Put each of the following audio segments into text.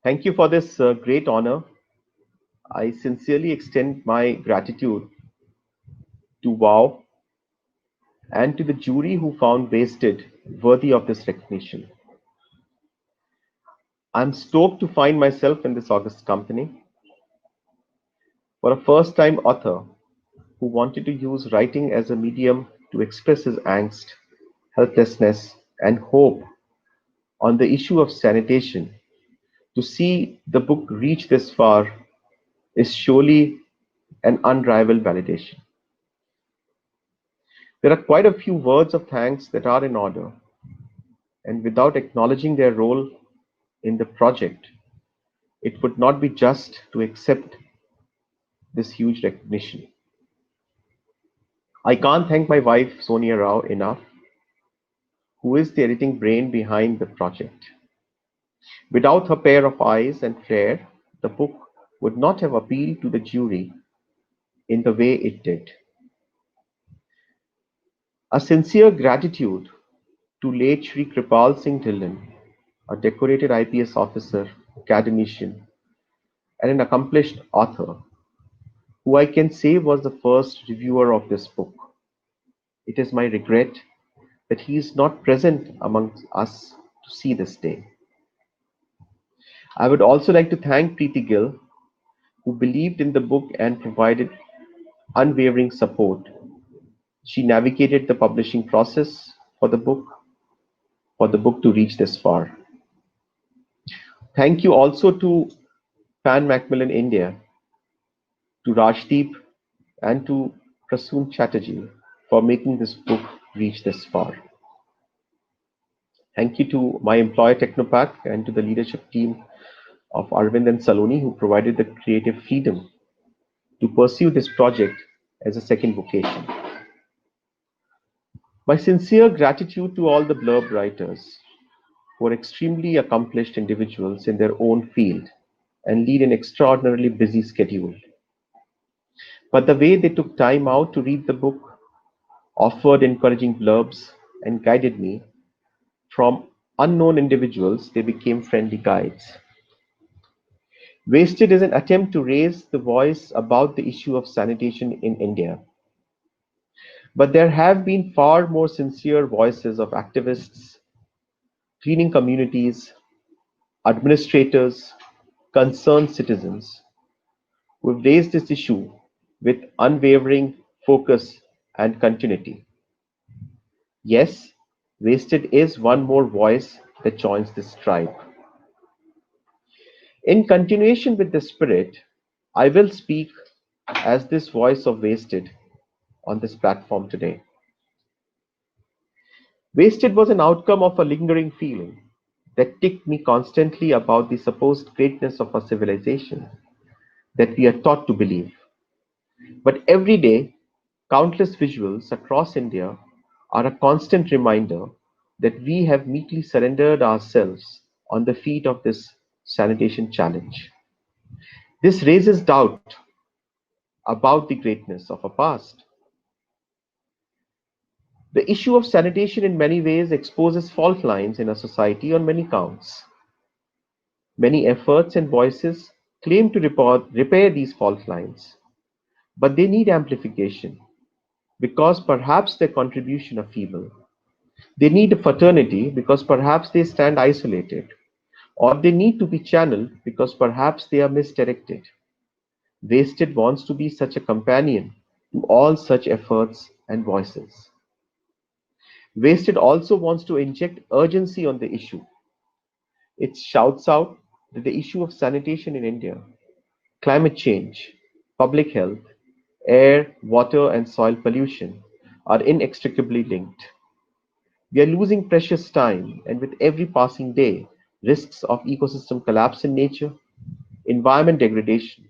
Thank you for this great honor. I sincerely extend my gratitude to WOW and to the jury who found Wasted worthy of this recognition. I'm stoked to find myself in this august company. For a first time author who wanted to use writing as a medium to express his angst, helplessness, and hope on the issue of sanitation, to see the book reach this far is surely an unrivaled validation. There are quite a few words of thanks that are in order, and without acknowledging their role in the project, it would not be just to accept this huge recognition. I can't thank my wife Sonia Rao enough, who is the editing brain behind the project. Without her pair of eyes and flair, the book would not have appealed to the jury in the way it did. A sincere gratitude to late Shri Kripal Singh Dhillon, a decorated IPS officer, academician, and an accomplished author, who I can say was the first reviewer of this book. It is my regret that he is not present amongst us to see this day. I would also like to thank Preeti Gill, who believed in the book and provided unwavering support. She navigated the publishing process for the book to reach this far. Thank you also to Pan Macmillan India, to Rajdeep, and to Prasoon Chatterjee for making this book reach this far. Thank you to my employer Technopack and to the leadership team of Arvind and Saloni who provided the creative freedom to pursue this project as a second vocation. My sincere gratitude to all the blurb writers who are extremely accomplished individuals in their own field and lead an extraordinarily busy schedule. But the way they took time out to read the book, offered encouraging blurbs, and guided me from unknown individuals, they became friendly guides. Wasted is an attempt to raise the voice about the issue of sanitation in India. But there have been far more sincere voices of activists, cleaning communities, administrators, concerned citizens who have raised this issue with unwavering focus and continuity. Yes, Wasted is one more voice that joins this tribe. In continuation with this spirit, I will speak as this voice of Wasted on this platform today. Wasted was an outcome of a lingering feeling that ticked me constantly about the supposed greatness of our civilization that we are taught to believe. But every day, countless visuals across India are a constant reminder that we have meekly surrendered ourselves on the feet of this sanitation challenge. This raises doubt about the greatness of our past. The issue of sanitation in many ways exposes fault lines in our society on many counts. Many efforts and voices claim to repair these fault lines, but they need amplification because perhaps their contribution are feeble. They need a fraternity because perhaps they stand isolated, or they need to be channeled because perhaps they are misdirected. Wasted wants to be such a companion to all such efforts and voices. Wasted also wants to inject urgency on the issue. It shouts out that the issue of sanitation in India, climate change, public health, air, water, and soil pollution are inextricably linked. We are losing precious time, and with every passing day, risks of ecosystem collapse in nature, environment degradation,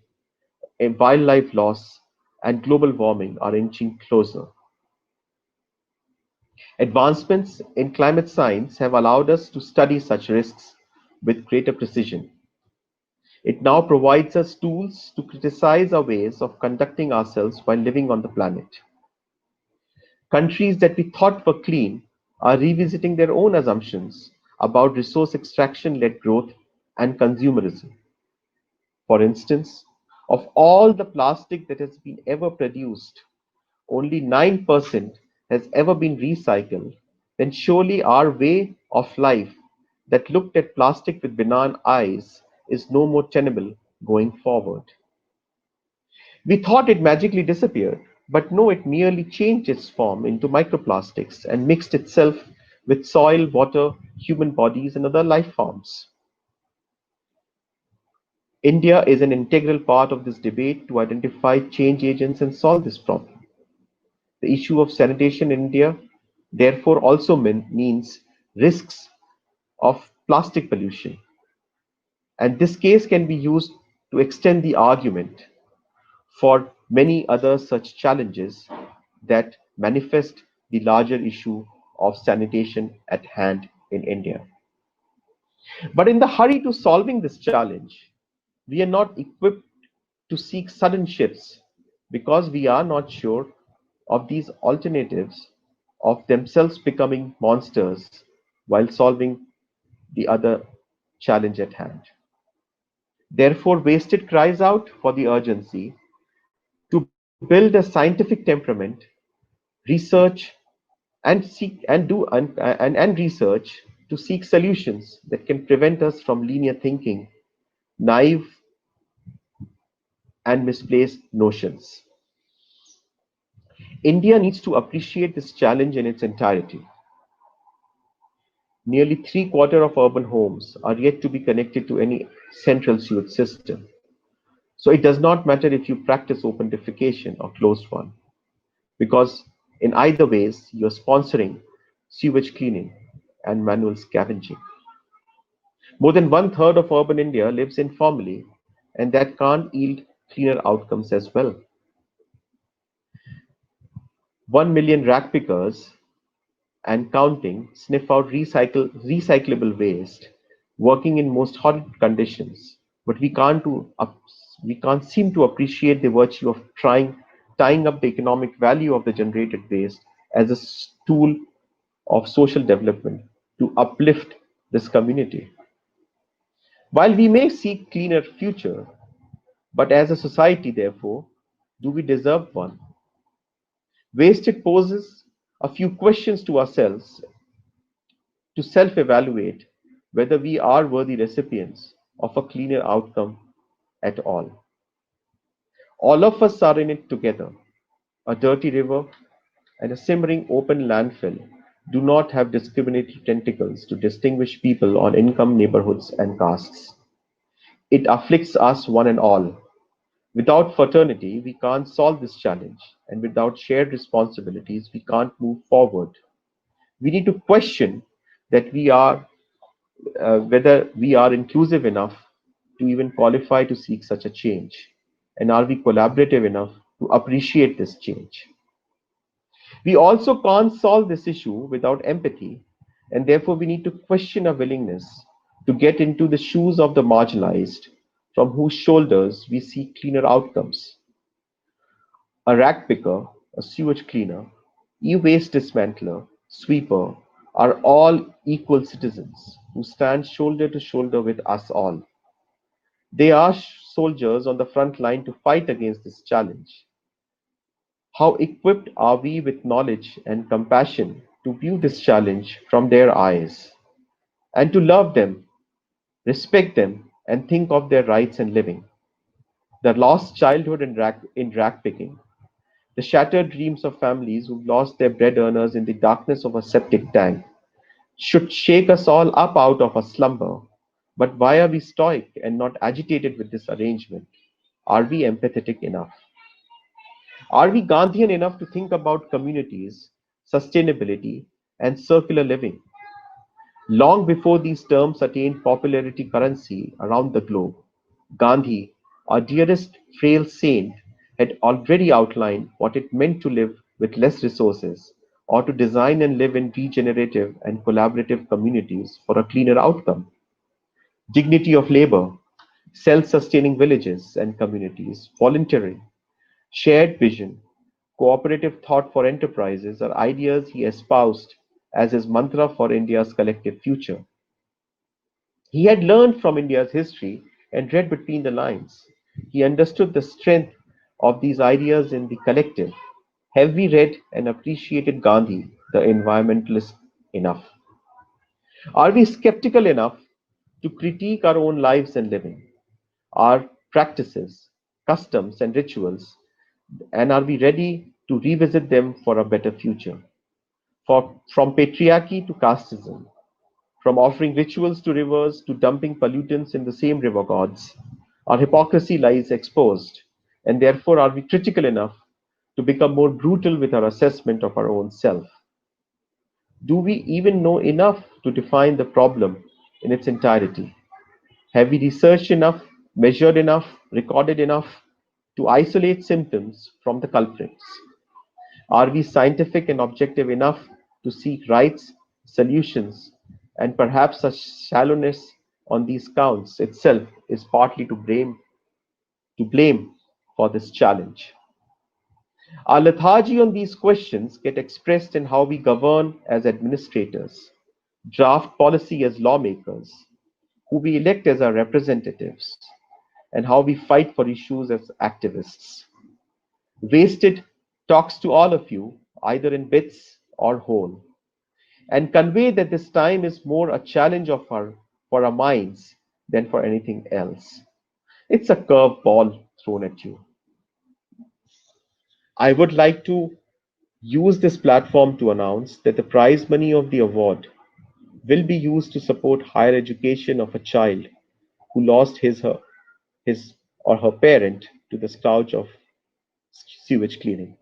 and wildlife loss, and global warming are inching closer. Advancements in climate science have allowed us to study such risks with greater precision. It now provides us tools to criticize our ways of conducting ourselves while living on the planet. Countries that we thought were clean are revisiting their own assumptions about resource extraction led growth and consumerism. For instance, of all the plastic that has been ever produced, only 9% has ever been recycled, then surely our way of life that looked at plastic with benign eyes is no more tenable going forward. We thought it magically disappeared, but no, it merely changed its form into microplastics and mixed itself with soil, water, human bodies, and other life forms. India is an integral part of this debate to identify change agents and solve this problem. The issue of sanitation in India therefore also means risks of plastic pollution, and this case can be used to extend the argument for many other such challenges that manifest the larger issue of sanitation at hand in India. But in the hurry to solving this challenge, we are not equipped to seek sudden shifts because we are not sure of these alternatives of themselves becoming monsters while solving the other challenge at hand. Therefore, Wasted cries out for the urgency to build a scientific temperament, research and research to seek solutions that can prevent us from linear thinking, naive and misplaced notions. India needs to appreciate this challenge in its entirety. Nearly three-quarters of urban homes are yet to be connected to any central sewage system. So it does not matter if you practice open defecation or closed one, because in either ways you're sponsoring sewage cleaning and manual scavenging. More than one-third of urban India lives informally, and that can't yield cleaner outcomes as well. 1 million rag pickers and counting sniff out recyclable waste, working in most horrid conditions. But we can't seem to appreciate the virtue of tying up the economic value of the generated waste as a tool of social development to uplift this community. While we may seek cleaner future, but as a society, therefore, do we deserve one? Wasted poses a few questions to ourselves to self-evaluate whether we are worthy recipients of a cleaner outcome at all. All of us are in it together. A dirty river and a simmering open landfill do not have discriminatory tentacles to distinguish people on income, neighborhoods, and castes. It afflicts us one and all. Without fraternity, we can't solve this challenge, and without shared responsibilities, we can't move forward. We need to question that whether we are inclusive enough to even qualify to seek such a change, and are we collaborative enough to appreciate this change. We also can't solve this issue without empathy, and therefore we need to question our willingness to get into the shoes of the marginalized, from whose shoulders we seek cleaner outcomes. A rag picker, a sewage cleaner, e-waste dismantler, sweeper are all equal citizens who stand shoulder to shoulder with us all. They are soldiers on the front line to fight against this challenge. How equipped are we with knowledge and compassion to view this challenge from their eyes, and to love them, respect them, and think of their rights and living? The lost childhood in rag picking, the shattered dreams of families who've lost their bread earners in the darkness of a septic tank, should shake us all up out of a slumber. But why are we stoic and not agitated with this arrangement? Are we empathetic enough? Are we Gandhian enough to think about communities, sustainability, and circular living? Long before these terms attained popularity currency around the globe, Gandhi, our dearest frail saint, had already outlined what it meant to live with less resources, or to design and live in regenerative and collaborative communities for a cleaner outcome. Dignity of labor, self-sustaining villages and communities, volunteering, shared vision, cooperative thought for enterprises are ideas he espoused as his mantra for India's collective future. He had learned from India's history and read between the lines. He understood the strength of these ideas in the collective. Have we read and appreciated Gandhi, the environmentalist, enough? Are we skeptical enough to critique our own lives and living, our practices, customs, and rituals, and are we ready to revisit them for a better future? From patriarchy to casteism, from offering rituals to rivers to dumping pollutants in the same river gods, our hypocrisy lies exposed, and therefore are we critical enough to become more brutal with our assessment of our own self? Do we even know enough to define the problem in its entirety? Have we researched enough, measured enough, recorded enough to isolate symptoms from the culprits? Are we scientific and objective enough to seek rights, solutions, and perhaps such shallowness on these counts itself is partly to blame for this challenge? Our lethargy on these questions get expressed in how we govern as administrators, draft policy as lawmakers, who we elect as our representatives, and how we fight for issues as activists. Wasted talks to all of you, either in bits or whole, and convey that this time is more a challenge for our minds than for anything else. It's a curved ball thrown at you. I would like to use this platform to announce that the prize money of the award will be used to support higher education of a child who lost his or her parent to the scourge of sewage cleaning.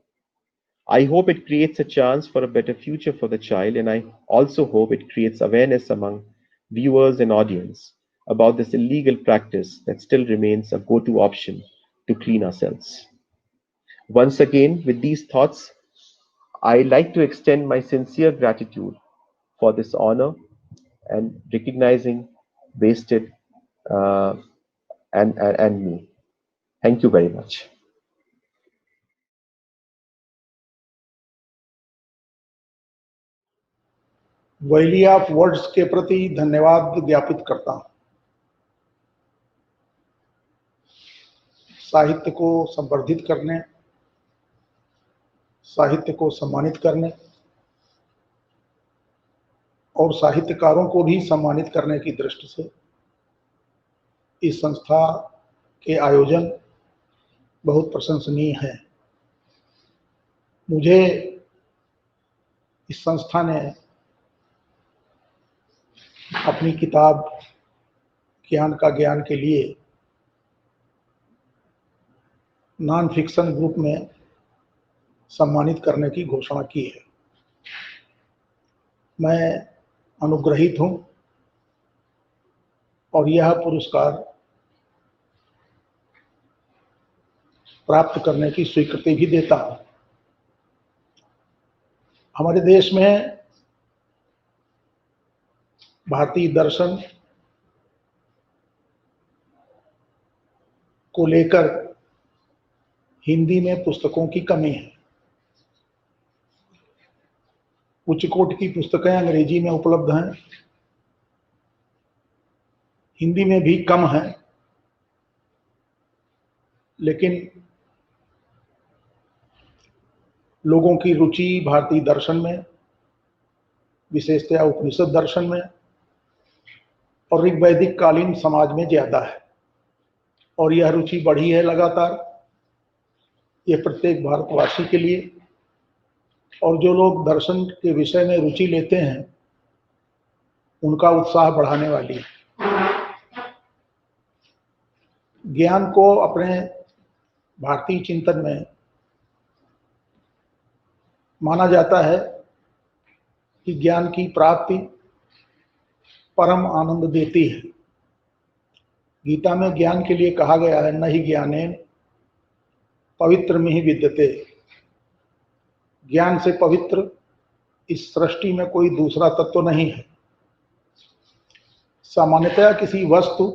I hope it creates a chance for a better future for the child, and I also hope it creates awareness among viewers and audience about this illegal practice that still remains a go-to option to clean ourselves. Once again, with these thoughts, I like to extend my sincere gratitude for this honor and recognizing Wasted uh, and me. Thank you very much. Valley of words के प्रति धन्यवाद ज्ञापित करता हूं। साहित्य को संवर्धित करने, साहित्य को सम्मानित करने और साहित्यकारों को भी सम्मानित करने की दृष्टि से इस संस्था के आयोजन बहुत प्रशंसनीय है। मुझे इस संस्था ने अपनी किताब ज्ञान का ज्ञान के लिए नॉन फिक्शन ग्रुप में सम्मानित करने की घोषणा की है। मैं अनुग्रहित हूं और यह पुरस्कार प्राप्त करने की स्वीकृति भी देता हूं। हमारे देश में भारतीय दर्शन को लेकर हिंदी में पुस्तकों की कमी है। उच्च कोटि की पुस्तकें अंग्रेजी में उपलब्ध हैं, हिंदी में भी कम है, लेकिन लोगों की रुचि भारतीय दर्शन में, विशेषतया उपनिषद दर्शन में और ऋग्वैदिक कालीन समाज में ज्यादा है और यह रुचि बढ़ी है लगातार। यह प्रत्येक भारतवासी के लिए और जो लोग दर्शन के विषय में रुचि लेते हैं उनका उत्साह बढ़ाने वाली है। ज्ञान को अपने भारतीय चिंतन में माना जाता है कि ज्ञान की प्राप्ति परम आनंद देती है। गीता में ज्ञान के लिए कहा गया है, न ही ज्ञानेन पवित्रमिह विद्यते। ज्ञान से पवित्र इस सृष्टि में कोई दूसरा तत्व नहीं है। सामान्यतया किसी वस्तु,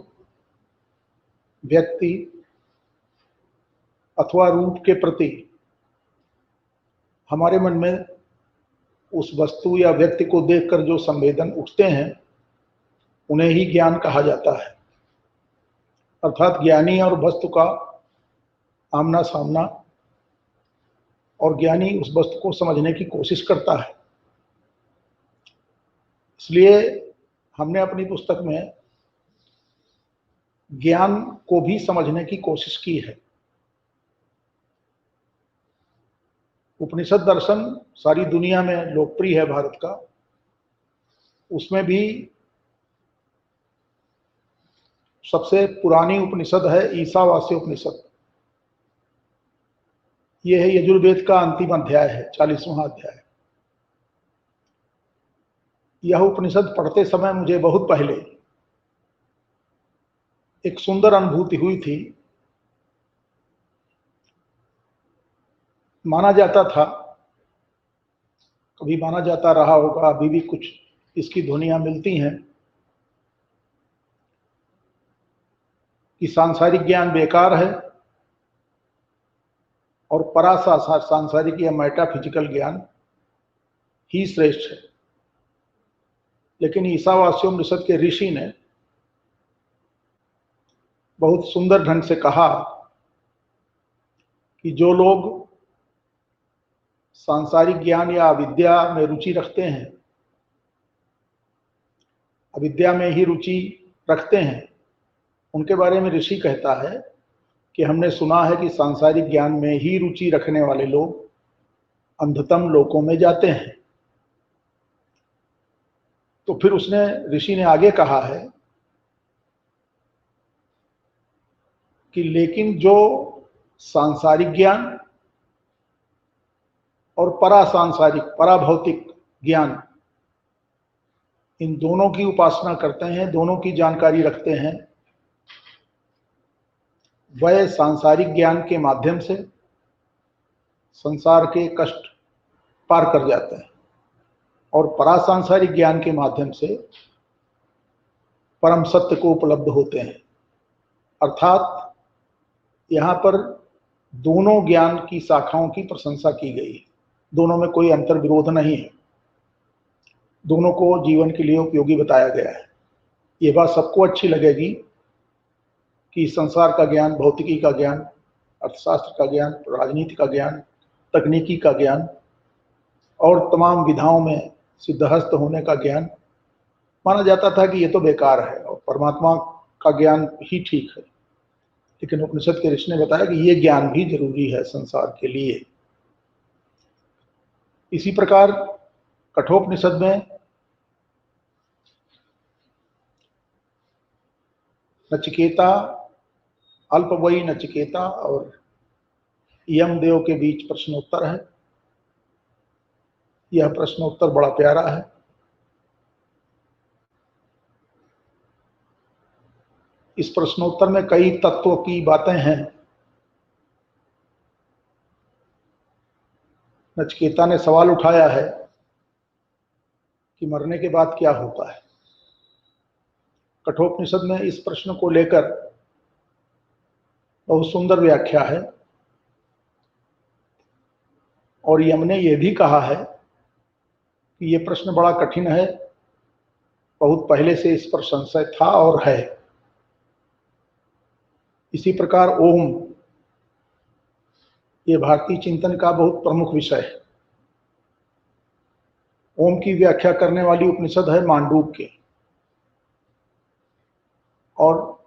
व्यक्ति अथवा रूप के प्रति हमारे मन में उस वस्तु या व्यक्ति को देखकर जो संवेदन उठते हैं उन्हें ही ज्ञान कहा जाता है। अर्थात ज्ञानी और वस्तु का आमना सामना, और ज्ञानी उस वस्तु को समझने की कोशिश करता है। इसलिए हमने अपनी पुस्तक में ज्ञान को भी समझने की कोशिश की है। उपनिषद दर्शन सारी दुनिया में लोकप्रिय है भारत का, उसमें भी सबसे पुरानी उपनिषद है ईशावास्य उपनिषद। यह है यजुर्वेद का अंतिम अध्याय है, 40वां अध्याय। यह उपनिषद पढ़ते समय मुझे बहुत पहले एक सुंदर अनुभूति हुई थी। माना जाता था, कभी माना जाता रहा होगा, अभी भी कुछ इसकी ध्वनियां मिलती हैं कि सांसारिक ज्ञान बेकार है और सांसारिक या मेटाफिजिकल ज्ञान ही श्रेष्ठ है। लेकिन ईशावास्योपनिषद के ऋषि ने बहुत सुंदर ढंग से कहा कि जो लोग सांसारिक ज्ञान या अविद्या में रुचि रखते हैं, अविद्या में ही रुचि रखते हैं, उनके बारे में ऋषि कहता है कि हमने सुना है कि सांसारिक ज्ञान में ही रुचि रखने वाले लोग अंधतम लोकों में जाते हैं। तो फिर उसने ऋषि ने आगे कहा है कि लेकिन जो सांसारिक ज्ञान और परासांसारिक पराभौतिक ज्ञान, इन दोनों की उपासना करते हैं, दोनों की जानकारी रखते हैं, वह सांसारिक ज्ञान के माध्यम से संसार के कष्ट पार कर जाते हैं और परासांसारिक ज्ञान के माध्यम से परम सत्य को उपलब्ध होते हैं। अर्थात यहाँ पर दोनों ज्ञान की शाखाओं की प्रशंसा की गई है, दोनों में कोई अंतर विरोध नहीं है, दोनों को जीवन के लिए उपयोगी बताया गया है। ये बात सबको अच्छी लगेगी कि संसार का ज्ञान, भौतिकी का ज्ञान, अर्थशास्त्र का ज्ञान, राजनीति का ज्ञान, तकनीकी का ज्ञान और तमाम विधाओं में सिद्धहस्त होने का ज्ञान माना जाता था कि ये तो बेकार है और परमात्मा का ज्ञान ही ठीक है। लेकिन उपनिषद के ऋषि ने बताया कि ये ज्ञान भी जरूरी है संसार के लिए। इसी प्रकार कठोपनिषद में नचिकेता, अल्पवयी नचिकेता और यमदेव के बीच प्रश्नोत्तर है। यह प्रश्नोत्तर बड़ा प्यारा है। इस प्रश्नोत्तर में कई तत्वों की बातें हैं। नचिकेता ने सवाल उठाया है कि मरने के बाद क्या होता है। कठोपनिषद में इस प्रश्न को लेकर बहुत सुंदर व्याख्या है और यम ने यह भी कहा है कि यह प्रश्न बड़ा कठिन है, बहुत पहले से इस पर संशय था और है। इसी प्रकार ओम, ये भारतीय चिंतन का बहुत प्रमुख विषय है। ओम की व्याख्या करने वाली उपनिषद है मांडूक्य और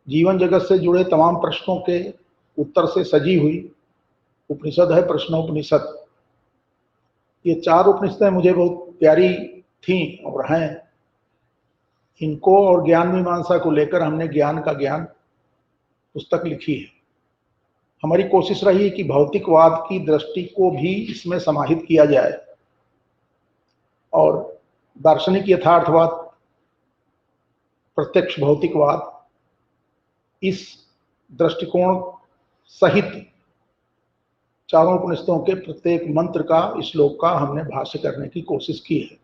जीवन जगत से जुड़े तमाम प्रश्नों के उत्तर से सजी हुई उपनिषद है प्रश्नोपनिषद। ये चार उपनिषदें मुझे बहुत प्यारी थीं और हैं। इनको और ज्ञान मीमांसा को लेकर हमने ज्ञान का ज्ञान पुस्तक लिखी है। हमारी कोशिश रही कि भौतिकवाद की दृष्टि को भी इसमें समाहित किया जाए और दार्शनिक यथार्थवाद, प्रत्यक्ष भौतिकवाद, इस दृष्टिकोण सहित चारों उपनिषदों के प्रत्येक मंत्र का, श्लोक का हमने भाष्य करने की कोशिश की है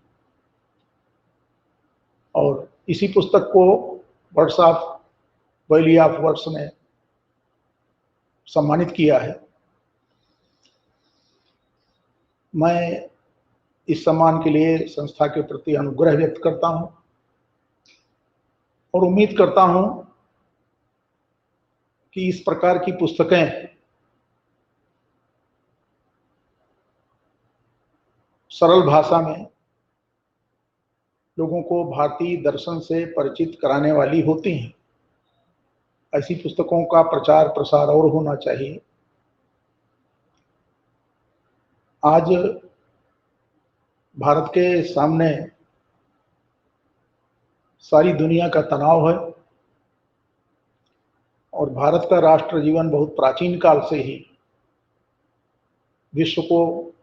और इसी पुस्तक को words of valley of words ने सम्मानित किया है। मैं इस सम्मान के लिए संस्था के प्रति अनुग्रह व्यक्त करता हूं। और उम्मीद करता हूं कि इस प्रकार की पुस्तकें सरल भाषा में लोगों को भारतीय दर्शन से परिचित कराने वाली होती हैं। ऐसी पुस्तकों का प्रचार प्रसार और होना चाहिए। आज भारत के सामने सारी दुनिया का तनाव है और भारत का राष्ट्र जीवन बहुत प्राचीन काल से ही विश्व को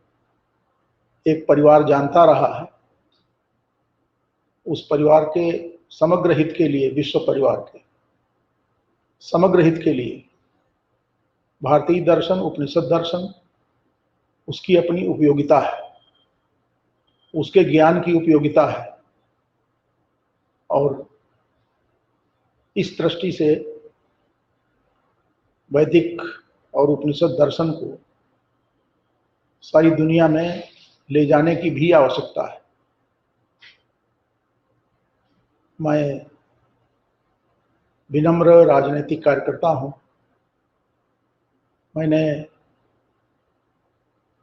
एक परिवार जानता रहा है। उस परिवार के समग्र हित के लिए, विश्व परिवार के समग्र हित के लिए भारतीय दर्शन, उपनिषद दर्शन, उसकी अपनी उपयोगिता है, उसके ज्ञान की उपयोगिता है। और इस दृष्टि से वैदिक और उपनिषद दर्शन को सारी दुनिया में ले जाने की भी आवश्यकता है। मैं विनम्र राजनीतिक कार्यकर्ता हूं। मैंने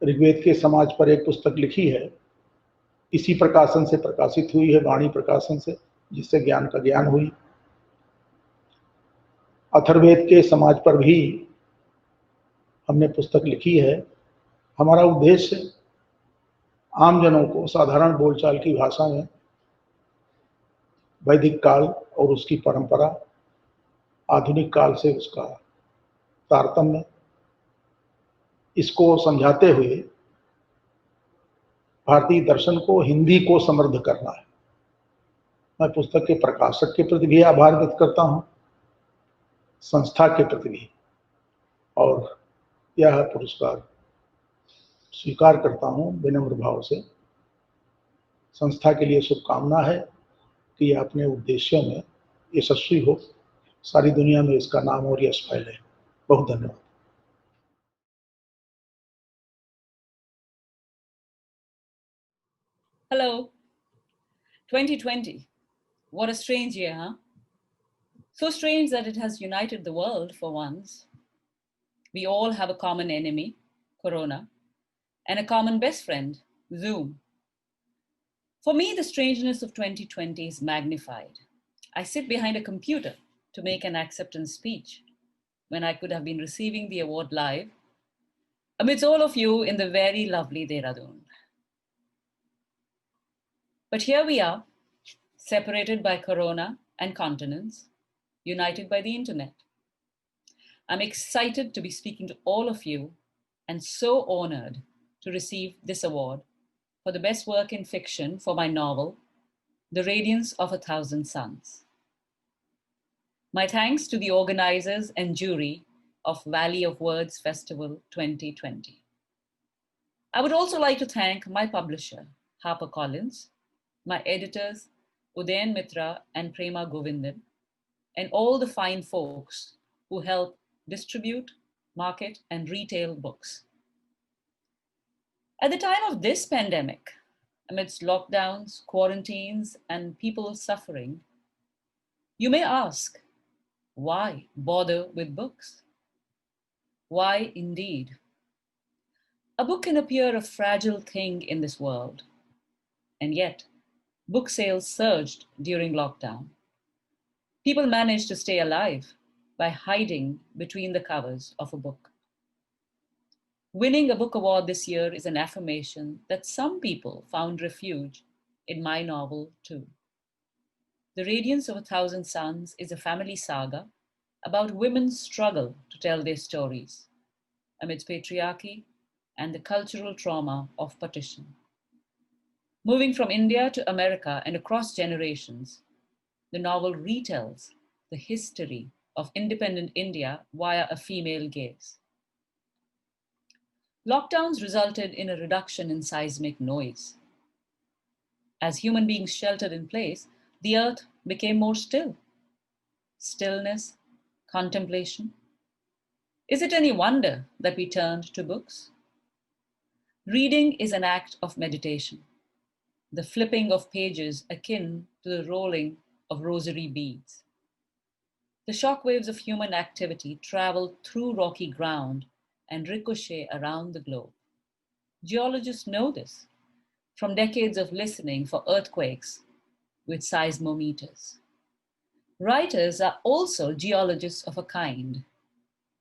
ऋग्वेद के समाज पर एक पुस्तक लिखी है, इसी प्रकाशन से प्रकाशित हुई है, वाणी प्रकाशन से, जिससे ज्ञान का ज्ञान हुई। अथर्ववेद के समाज पर भी हमने पुस्तक लिखी है। हमारा उद्देश्य आम जनों को साधारण बोलचाल की भाषा में वैदिक काल और उसकी परंपरा, आधुनिक काल से उसका तारतम्य, इसको समझाते हुए भारतीय दर्शन को, हिंदी को समृद्ध करना है। मैं पुस्तक के प्रकाशक के प्रति भी आभार व्यक्त करता हूं, संस्था के प्रति भी, और यह पुरस्कार स्वीकार करता हूं विनम्र भाव से। संस्था के लिए शुभकामना है कि यह अपने उद्देश्यों में यशस्वी हो, सारी दुनिया में इसका नाम और यश फैले। बहुत धन्यवाद। Hello. 2020. What a strange year, huh? So strange that it has united the world for once. We all have a common enemy, Corona, and a common best friend, Zoom. For me, the strangeness of 2020 is magnified. I sit behind a computer to make an acceptance speech when I could have been receiving the award live amidst all of you in the very lovely Dehradun. But here we are, separated by Corona and continents, united by the internet. I'm excited to be speaking to all of you and so honored to receive this award for the best work in fiction for my novel, The Radiance of a Thousand Suns. My thanks to the organizers and jury of Valley of Words Festival 2020. I would also like to thank my publisher, HarperCollins, my editors, Udayan Mitra and Prema Govindan, and all the fine folks who help distribute, market, and retail books. At the time of this pandemic, amidst lockdowns, quarantines, and people suffering, you may ask, why bother with books? Why indeed? A book can appear a fragile thing in this world, and yet book sales surged during lockdown. People managed to stay alive by hiding between the covers of a book. Winning a book award this year is an affirmation that some people found refuge in my novel too. The Radiance of a Thousand Suns is a family saga about women's struggle to tell their stories amidst patriarchy and the cultural trauma of partition. Moving from India to America and across generations, the novel retells the history of independent India via a female gaze. Lockdowns resulted in a reduction in seismic noise. As human beings sheltered in place, the earth became more still. Stillness, contemplation. Is it any wonder that we turned to books? Reading is an act of meditation, the flipping of pages akin to the rolling of rosary beads. The shockwaves of human activity travel through rocky ground and ricochet around the globe. Geologists know this from decades of listening for earthquakes with seismometers. Writers are also geologists of a kind.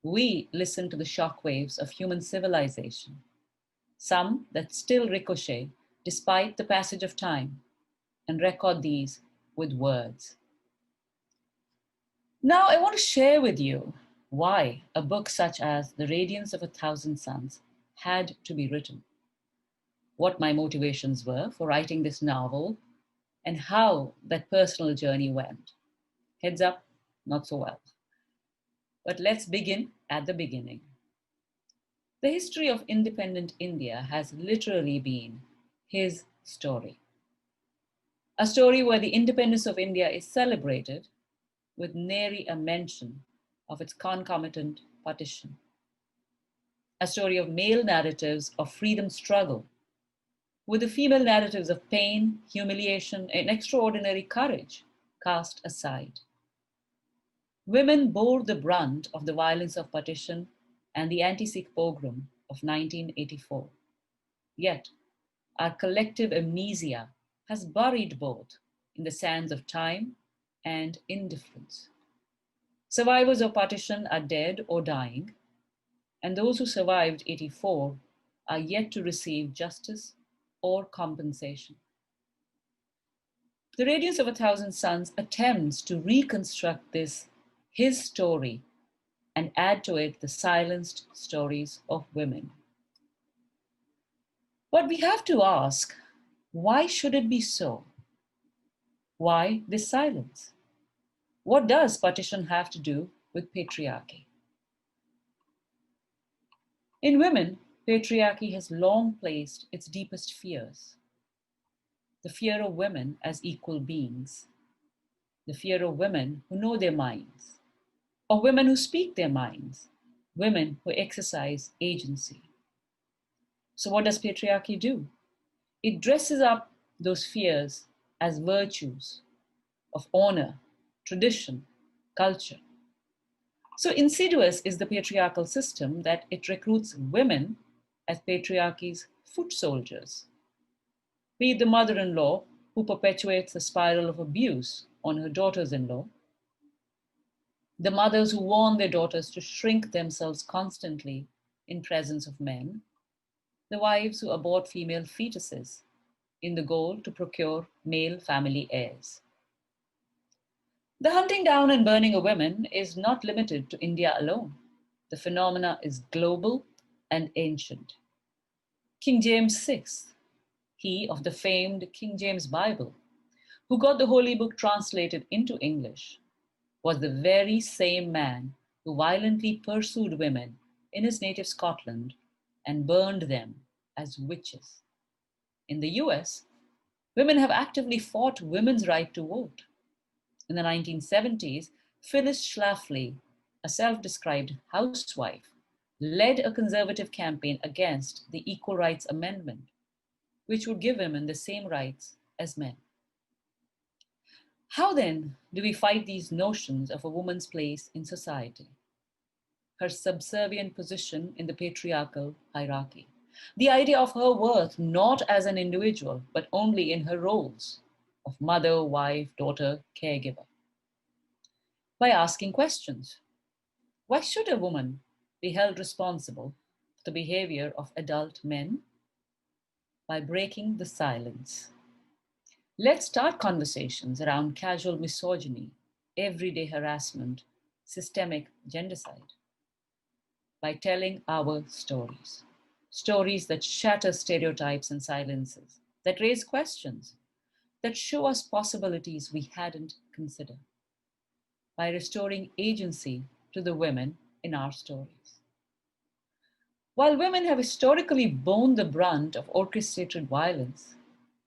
We listen to the shockwaves of human civilization, some that still ricochet despite the passage of time, and record these with words. Now, I want to share with you why a book such as The Radiance of a Thousand Suns had to be written, what my motivations were for writing this novel, and how that personal journey went. Heads up, not so well. But let's begin at the beginning. The history of independent India has literally been his story. A story where the independence of India is celebrated with nary a mention of its concomitant partition. A story of male narratives of freedom struggle, with the female narratives of pain, humiliation, and extraordinary courage cast aside. Women bore the brunt of the violence of partition and the anti-Sikh pogrom of 1984. Yet, our collective amnesia has buried both in the sands of time and indifference. Survivors of partition are dead or dying, and those who survived 84 are yet to receive justice or compensation. The Radiance of a Thousand Suns attempts to reconstruct this, his story, and add to it the silenced stories of women. But we have to ask, why should it be so? Why this silence? What does partition have to do with patriarchy? In women, patriarchy has long placed its deepest fears. The fear of women as equal beings, the fear of women who know their minds, of women who speak their minds, women who exercise agency. So what does patriarchy do? It dresses up those fears as virtues of honor, tradition, culture. So insidious is the patriarchal system that it recruits women as patriarchy's foot soldiers. Be it the mother-in-law who perpetuates the spiral of abuse on her daughters-in-law, the mothers who warn their daughters to shrink themselves constantly in presence of men, the wives who abort female fetuses in the goal to procure male family heirs. The hunting down and burning of women is not limited to India alone. The phenomena is global and ancient. King James VI, he of the famed King James Bible, who got the Holy Book translated into English, was the very same man who violently pursued women in his native Scotland and burned them as witches. In the US, women have actively fought women's right to vote. In the 1970s, Phyllis Schlafly, a self-described housewife, led a conservative campaign against the Equal Rights Amendment, which would give women the same rights as men. How then do we fight these notions of a woman's place in society? Her subservient position in the patriarchal hierarchy. The idea of her worth not as an individual, but only in her roles of mother, wife, daughter, caregiver. By asking questions. Why should a woman be held responsible for the behavior of adult men? By breaking the silence. Let's start conversations around casual misogyny, everyday harassment, systemic gendercide. By telling our stories. Stories that shatter stereotypes and silences, that raise questions, that show us possibilities we hadn't considered. By restoring agency to the women in our stories. While women have historically borne the brunt of orchestrated violence,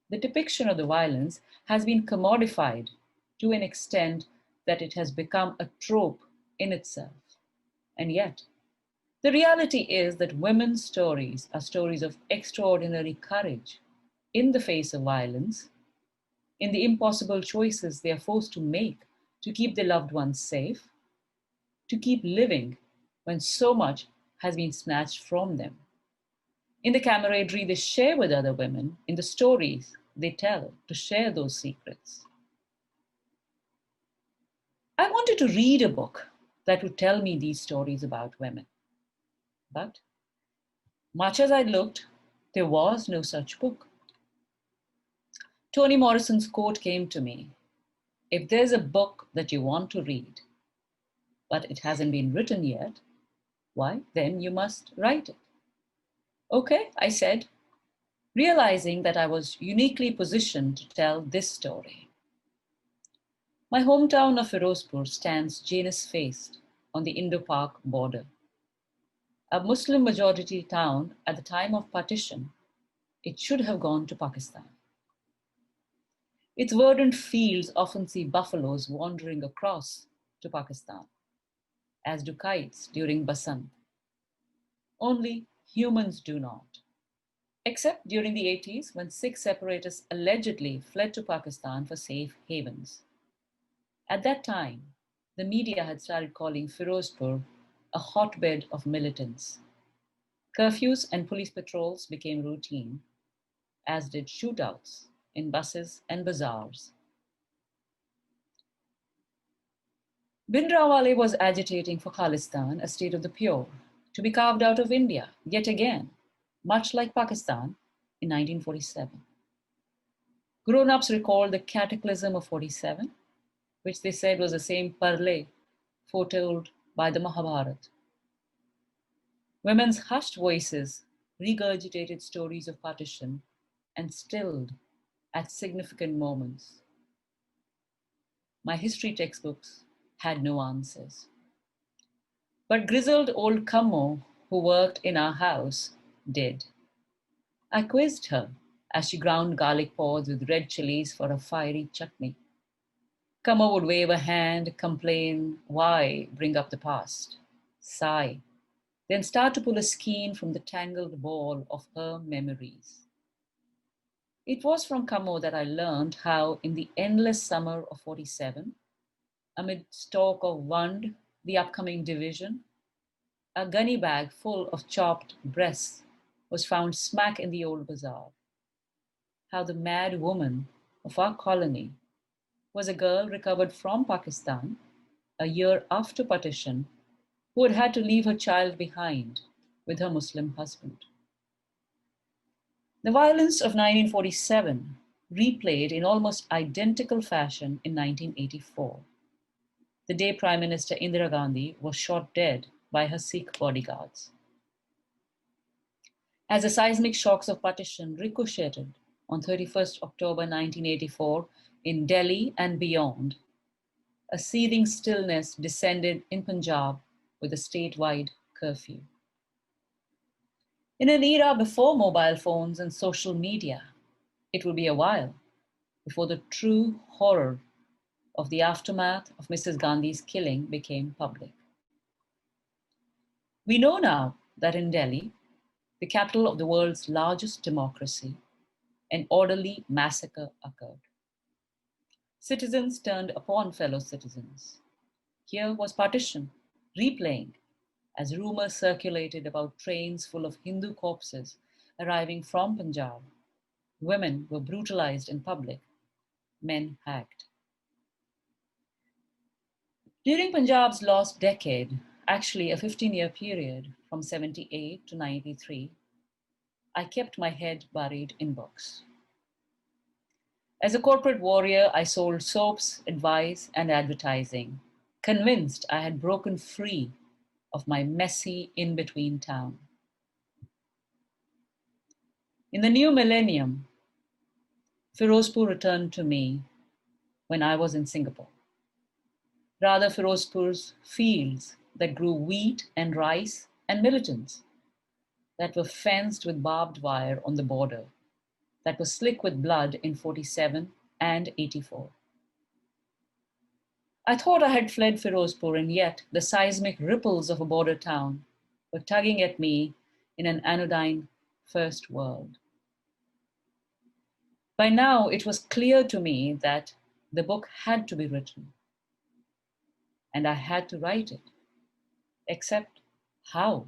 the depiction of the violence has been commodified to an extent that it has become a trope in itself. And yet, the reality is that women's stories are stories of extraordinary courage in the face of violence, in the impossible choices they are forced to make to keep their loved ones safe, to keep living when so much has been snatched from them, in the camaraderie they share with other women, in the stories they tell to share those secrets. I wanted to read a book that would tell me these stories about women. But much as I looked, there was no such book. Toni Morrison's quote came to me: if there's a book that you want to read, but it hasn't been written yet, why, then you must write it. Okay, I said, realizing that I was uniquely positioned to tell this story. My hometown of Firozpur stands Janus-faced on the Indo-Pak border. A Muslim-majority town at the time of partition, it should have gone to Pakistan. Its verdant fields often see buffaloes wandering across to Pakistan, as do kites during Basant. Only humans do not. Except during the 80s when Sikh separatists allegedly fled to Pakistan for safe havens. At that time, the media had started calling Firozpur a hotbed of militants. Curfews and police patrols became routine, as did shootouts in buses and bazaars. Bhindranwale was agitating for Khalistan, a state of the pure, to be carved out of India, yet again, much like Pakistan in 1947. Grown-ups recalled the cataclysm of 47, which they said was the same parle foretold by the Mahabharata. Women's hushed voices regurgitated stories of partition and stilled at significant moments. My history textbooks had no answers. But grizzled old Kammo, who worked in our house, did. I quizzed her as she ground garlic pods with red chilies for a fiery chutney. Kammo would wave a hand, complain, why bring up the past? Sigh, then start to pull a skein from the tangled ball of her memories. It was from Kammo that I learned how, in the endless summer of 47, amid talk of Wand, the upcoming division, a gunny bag full of chopped breasts was found smack in the old bazaar. How the mad woman of our colony was a girl recovered from Pakistan a year after partition who had had to leave her child behind with her Muslim husband. The violence of 1947 replayed in almost identical fashion in 1984, the day Prime Minister Indira Gandhi was shot dead by her Sikh bodyguards. As the seismic shocks of partition ricocheted on 31st October 1984 in Delhi and beyond, a seething stillness descended in Punjab with a statewide curfew. In an era before mobile phones and social media, it will be a while before the true horror of the aftermath of Mrs. Gandhi's killing became public. We know now that in Delhi, the capital of the world's largest democracy, an orderly massacre occurred. Citizens turned upon fellow citizens. Here was partition, replaying, as rumors circulated about trains full of Hindu corpses arriving from Punjab. Women were brutalized in public, men hacked. During Punjab's lost decade, actually a 15-year period from 78 to 93, I kept my head buried in books. As a corporate warrior, I sold soaps, advice, and advertising, convinced I had broken free of my messy in-between town. In the new millennium, Firozpur returned to me when I was in Singapore. Rather, Firozpur's fields that grew wheat and rice and militants, that were fenced with barbed wire on the border, that was slick with blood in 47 and 84. I thought I had fled Firozpur, and yet the seismic ripples of a border town were tugging at me in an anodyne first world. By now, it was clear to me that the book had to be written, and I had to write it. Except how?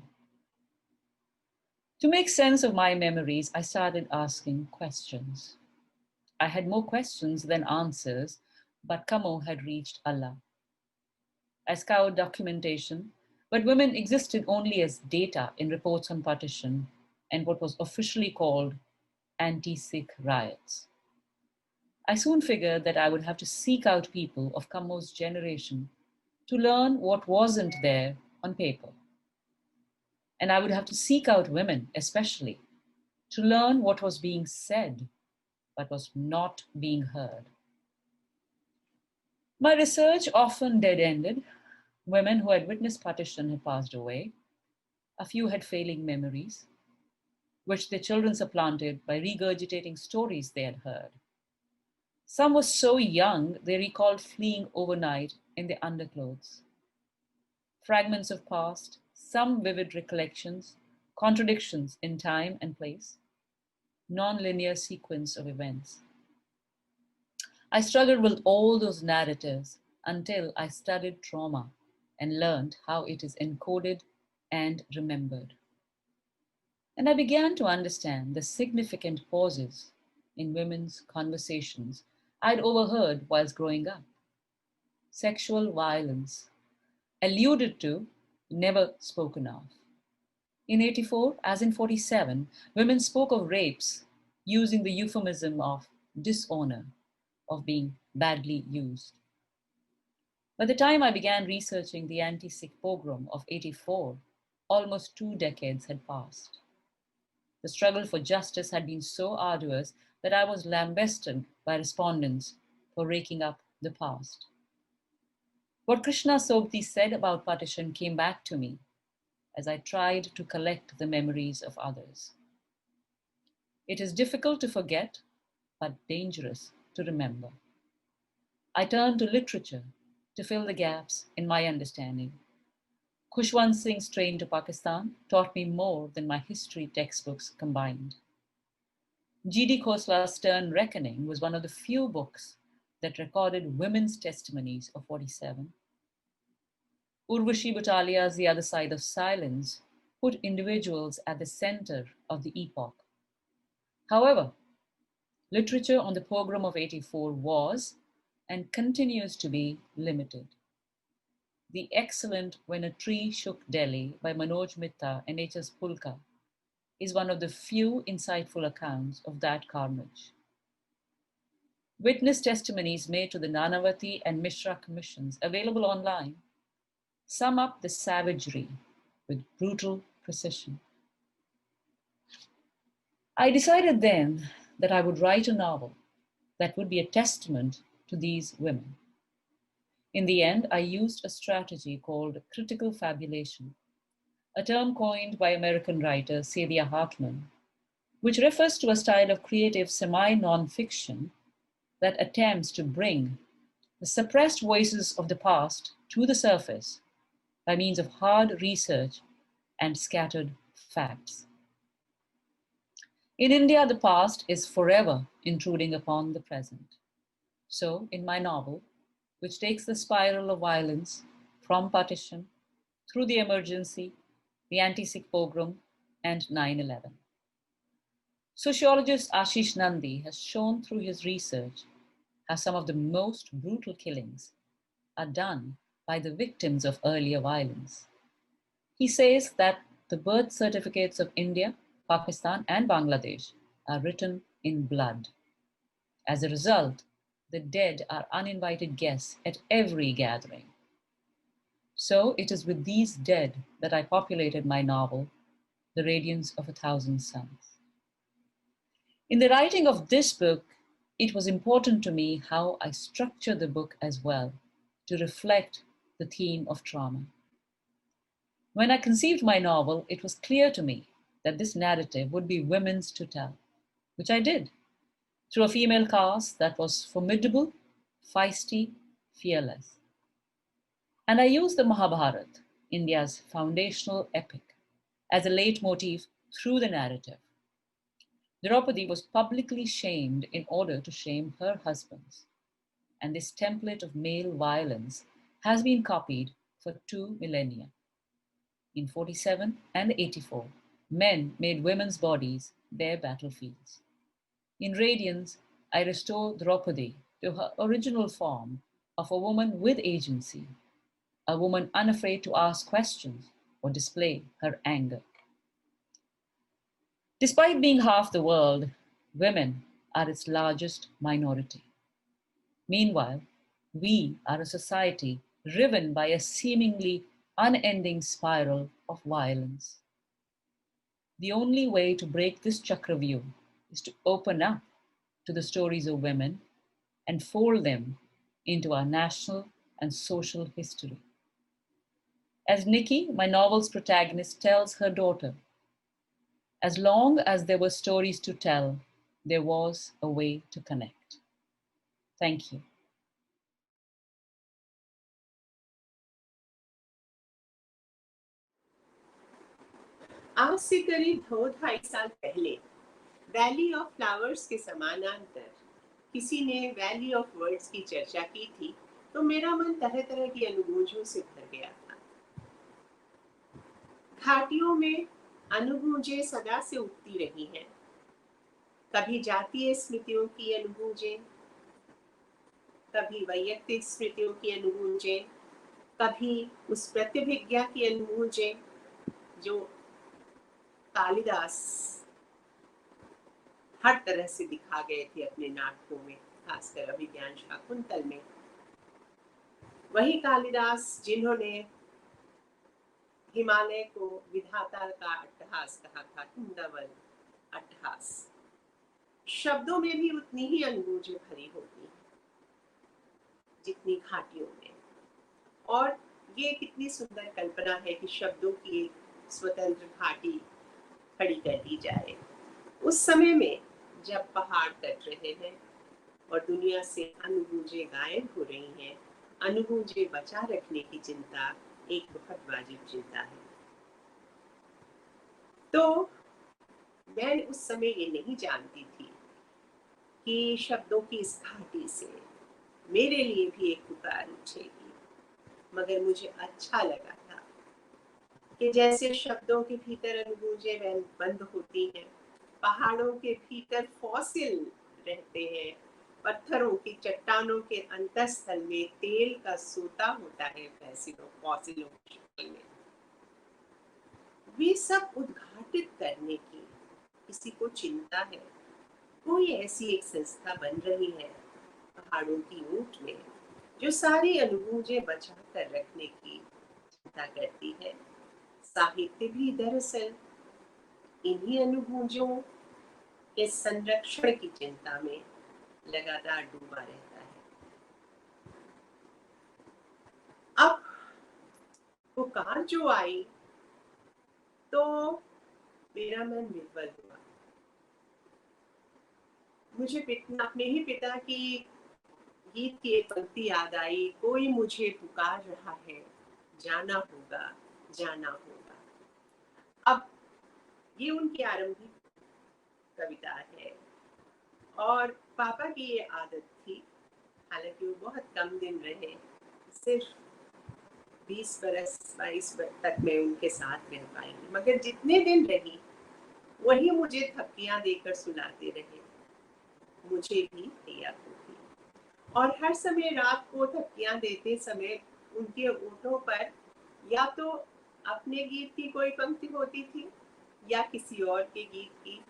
To make sense of my memories, I started asking questions. I had more questions than answers, but Kamo had reached Allah. I scoured documentation, but women existed only as data in reports on partition and what was officially called anti-Sikh riots. I soon figured that I would have to seek out people of Kamo's generation to learn what wasn't there on paper. And I would have to seek out women, especially, to learn what was being said but was not being heard. My research often dead-ended. Women who had witnessed partition had passed away. A few had failing memories, which their children supplanted by regurgitating stories they had heard. Some were so young they recalled fleeing overnight in their underclothes. Fragments of past, some vivid recollections, contradictions in time and place, non-linear sequence of events. I struggled with all those narratives until I studied trauma and learned how it is encoded and remembered. And I began to understand the significant pauses in women's conversations I'd overheard whilst growing up. Sexual violence, alluded to, never spoken of. In 84, as in 47, women spoke of rapes using the euphemism of dishonor, of being badly used. By the time I began researching the anti-Sikh pogrom of 84, almost 2 decades had passed. The struggle for justice had been so arduous that I was lambasted by respondents for raking up the past. What Krishna Sobti said about partition came back to me as I tried to collect the memories of others. It is difficult to forget, but dangerous to remember. I turned to literature to fill the gaps in my understanding. Khushwant Singh's Train to Pakistan taught me more than my history textbooks combined. G.D. Khosla's Stern Reckoning was one of the few books that recorded women's testimonies of 47. Urvashi Butalia's The Other Side of Silence put individuals at the center of the epoch. However, literature on the pogrom of 84 was and continues to be limited. The excellent When a Tree Shook Delhi by Manoj Mitta and H.S. Pulka is one of the few insightful accounts of that carnage. Witness testimonies made to the Nanavati and Mishra commissions, available online, sum up the savagery with brutal precision. I decided then that I would write a novel that would be a testament to these women. In the end, I used a strategy called critical fabulation, a term coined by American writer Saidiya Hartman, which refers to a style of creative semi-nonfiction that attempts to bring the suppressed voices of the past to the surface by means of hard research and scattered facts. In India, the past is forever intruding upon the present. So, in my novel, which takes the spiral of violence from partition through the emergency, the anti-Sikh pogrom, and 9/11. Sociologist Ashish Nandi has shown through his research how some of the most brutal killings are done by the victims of earlier violence. He says that the birth certificates of India, Pakistan, and Bangladesh are written in blood. As a result, the dead are uninvited guests at every gathering. So it is with these dead that I populated my novel, The Radiance of a Thousand Suns. In the writing of this book, it was important to me how I structure the book as well to reflect the theme of trauma. When I conceived my novel, it was clear to me that this narrative would be women's to tell, which I did, through a female cast that was formidable, feisty, fearless. And I used the Mahabharata, India's foundational epic, as a leitmotif through the narrative. Draupadi was publicly shamed in order to shame her husbands, and this template of male violence has been copied for 2 millennia. In 47 and 84, men made women's bodies their battlefields. In Radiance, I restore Draupadi to her original form of a woman with agency, a woman unafraid to ask questions or display her anger. Despite being half the world, women are its largest minority. Meanwhile, we are a society riven by a seemingly unending spiral of violence. The only way to break this chakravyuh is to open up to the stories of women and fold them into our national and social history. As Nikki, my novel's protagonist, tells her daughter, as long as there were stories to tell, there was a way to connect. Thank you. आज से करीब 2-2.5 साल पहले valley of flowers के समानांतर किसी ने valley of words की चर्चा की थी, तो मेरा मन तरह तरह की अनुगूंजों से भर गया था। घाटियों में अनुगूंजें सदा से उठती रही हैं, कभी जातीय स्मृतियों की अनुगूंजें, कभी वैयक्तिक स्मृतियों की अनुगूंजें, कभी उस प्रतिभिज्ञा की अनुगूंजें जो कालिदास हर तरह से दिखा गए थे अपने नाटकों में, खासकर अभिज्ञान शाकुंतल में। वही कालिदास जिन्होंने हिमालय को विधाता का अट्टहास कहा था, कुंदवल अट्टहास। शब्दों में भी उतनी ही अनुगूंजें भरी होती हैं जितनी घाटियों में। और ये कितनी सुंदर कल्पना है कि शब्दों की एक स्वतंत्र घाटी खड़ी कर दी जाए। उस समय में जब पहाड़ कट रहे हैं और दुनिया से अनुगूंजें गायब हो रही हैं, अनुगूंजें बचा रखने की चिंता एक बहुत वाजिब चिंता है। तो मैं उस समय ये नहीं जानती थी कि शब्दों की इस घाटी से मेरे लिए भी एक पुकार उठेगी, मगर मुझे अच्छा लगा था कि जैसे शब्दों के भीतर अनुगूंजें बंद होती हैं, पहाड़ों के भीतर फॉसिल रहते हैं, पत्थरों की चट्टानों के अंतस्थल में तेल का सोता होता है फॉसिलों की शक्ल में। वे सब उद्घाटित करने की किसी को चिंता है। कोई ऐसी एक संस्था बन रही है पहाड़ों की ऊंट में जो सारी अनुगूंजें बचा कर रखने की चिंता करती है। साहित्य भी दरअसल इन्हीं अनुगूंजों के संरक्षण की चिंता में लगातार डूबा रहता है। अब पुकार जो आई तो मेरा मन विह्वल हुआ। मुझे अपने ही पिता की गीत की एक पंक्ति याद आई, कोई मुझे पुकार रहा है, जाना होगा, जाना होगा। अब ये उनकी आरंभिक कविता है और पापा की ये आदत थी, हालांकि वो बहुत कम दिन रहे, सिर्फ 20 बरस 22 बरस तक मैं उनके साथ रह पाई, मगर जितने दिन रही वही मुझे थपकियां देकर सुनाते रहे। मुझे भी भैया को भी। और हर समय रात को थपकियां देते समय उनके ओठों पर या तो अपने गीत की कोई पंक्ति होती थी या किसी और के गीत की,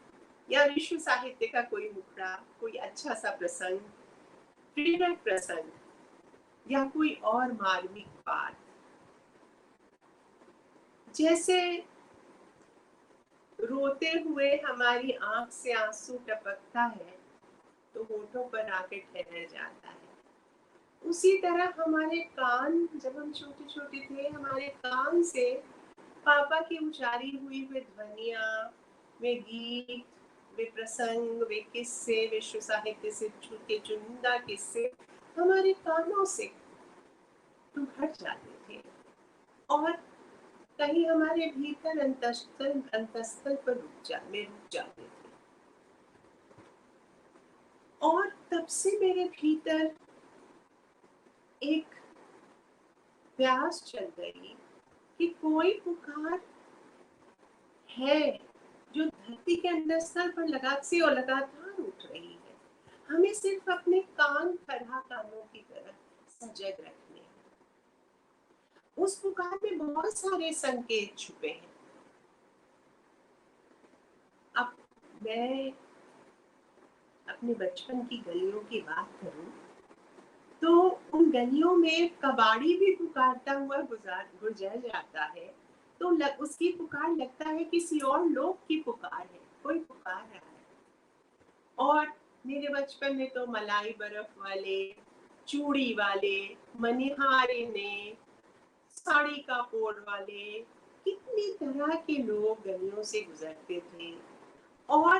या विश्व साहित्य का कोई मुखड़ा, कोई अच्छा सा प्रसंग, प्रेरक प्रसंग या कोई और मार्मिक बात। जैसे रोते हुए हमारी आंख से आंसू टपकता है तो होठों पर आके ठहर जाता है, उसी तरह हमारे कान, जब हम छोटे छोटे थे, हमारे कान से पापा की उचारी हुई वे ध्वनियां, वे गीत, वे प्रसंग, वे किस्से, विश्व साहित्य से के चुनिंदा किस्से हमारे कानों से उभर जाते थे और कहीं हमारे भीतर अंतस्थल पर रुक जाते थे। से मेरे भीतर एक प्यास चल गई कि कोई पुकार है जो धरती के अंदर स्तर पर लगातार उठ रही है। हमें सिर्फ अपने कान खड़ा कानों की तरह सजग रखने हैं। उस पुकार में बहुत सारे संकेत छुपे हैं। अब मैं अपने बचपन की गलियों की बात करूं तो उन गलियों में कबाड़ी भी पुकारता हुआ गुजर जाता है तो उसकी पुकार लगता है किसी और लोग की पुकार है, कोई पुकार रहा है। और मेरे बचपन में तो मलाई बर्फ वाले, चूड़ी वाले, मनिहारे ने, साड़ी का पोर वाले, कितनी तरह के लोग गलियों से गुजरते थे और